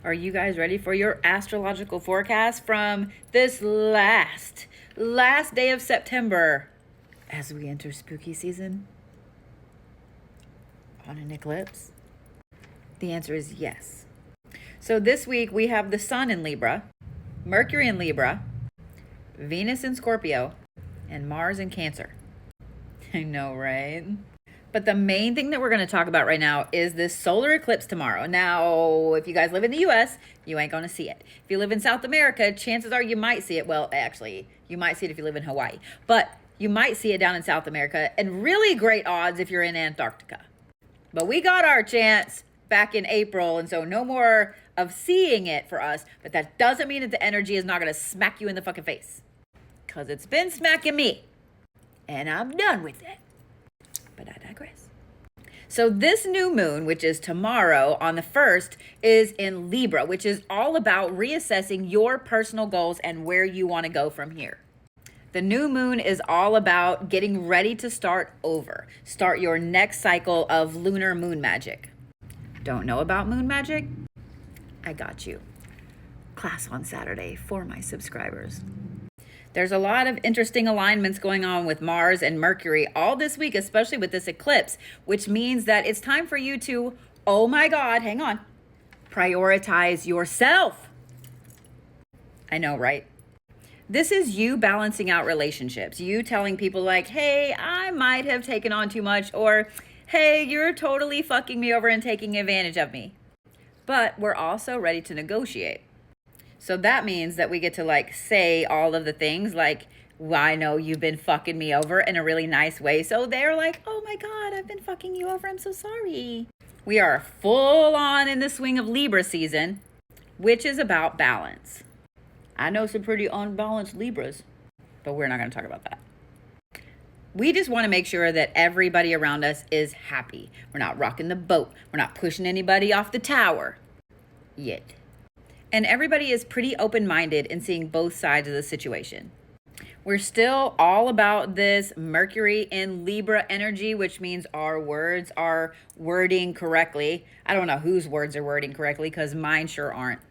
Are you guys ready for your astrological forecast from this last day of September as we enter spooky season on an eclipse? The answer is yes. So this week we have the Sun in Libra, Mercury in Libra, Venus in Scorpio, and Mars in Cancer. I know, right? But the main thing that we're going to talk about right now is this solar eclipse tomorrow. Now, if you guys live in the US, you ain't going to see it. If you live in South America, chances are you might see it. Well, actually, you might see it if you live in Hawaii. But you might see it down in South America, and really great odds if you're in Antarctica. But we got our chance back in April, and so no more of seeing it for us. But that doesn't mean that the energy is not going to smack you in the fucking face. Because it's been smacking me. And I'm done with it. But I digress. So this new moon, which is tomorrow on the 1st, is in Libra, which is all about reassessing your personal goals and where you want to go from here. The new moon is all about getting ready to start over. Start your next cycle of lunar moon magic. Don't know about moon magic? I got you. Class on Saturday for my subscribers. There's a lot of interesting alignments going on with Mars and Mercury all this week, especially with this eclipse, which means that it's time for you to, oh my God, hang on, prioritize yourself. I know, right? This is you balancing out relationships, you telling people like, hey, I might have taken on too much, or hey, you're totally fucking me over and taking advantage of me. But we're also ready to negotiate. So that means that we get to say all of the things like, well, I know you've been fucking me over in a really nice way. So they're like, oh my God, I've been fucking you over. I'm so sorry. We are full on in the swing of Libra season, which is about balance. I know some pretty unbalanced Libras, but we're not going to talk about that. We just want to make sure that everybody around us is happy. We're not rocking the boat. We're not pushing anybody off the tower yet. And everybody is pretty open-minded in seeing both sides of the situation. We're still all about this Mercury in Libra energy, which means our words are wording correctly. I don't know whose words are wording correctly because mine sure aren't.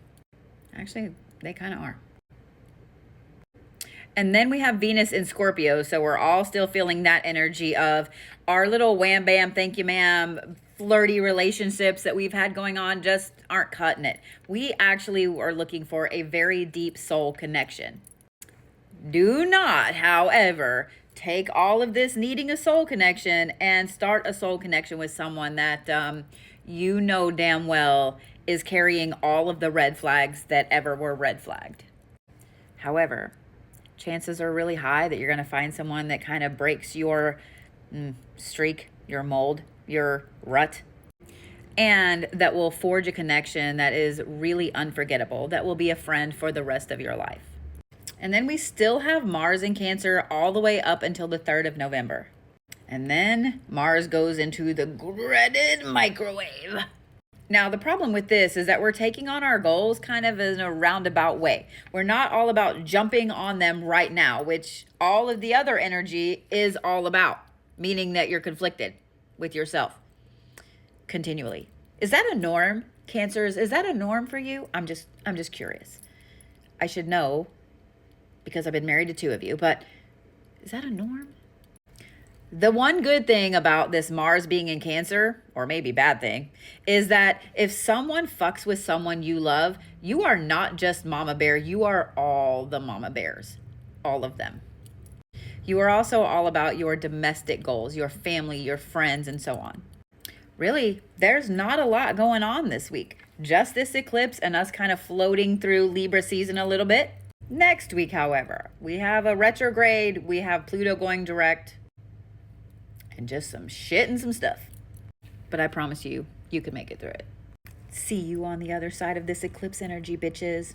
Actually, they kind of are. And then we have Venus in Scorpio, so we're all still feeling that energy of our little wham bam, thank you ma'am, flirty relationships that we've had going on just aren't cutting it. We actually are looking for a very deep soul connection. Do not, however, take all of this needing a soul connection and start a soul connection with someone that you know damn well is carrying all of the red flags that ever were red flagged. However, chances are really high that you're going to find someone that kind of breaks your streak, your mold, your rut, and that will forge a connection that is really unforgettable, that will be a friend for the rest of your life. And then we still have Mars in Cancer all the way up until the 3rd of November. And then Mars goes into the dreaded microwave. Now, the problem with this is that we're taking on our goals kind of in a roundabout way. We're not all about jumping on them right now, which all of the other energy is all about, meaning that you're conflicted with yourself continually. Is that a norm, Cancers? Is that a norm for you? I'm just curious. I should know because I've been married to 2 of you, but is that a norm? The one good thing about this Mars being in Cancer, or maybe bad thing, is that if someone fucks with someone you love, you are not just mama bear, you are all the mama bears, all of them. You are also all about your domestic goals, your family, your friends, and so on. Really, there's not a lot going on this week. Just this eclipse and us kind of floating through Libra season a little bit. Next week, however, we have a retrograde, we have Pluto going direct, and just some shit and some stuff. But I promise you, you can make it through it. See you on the other side of this eclipse energy, bitches.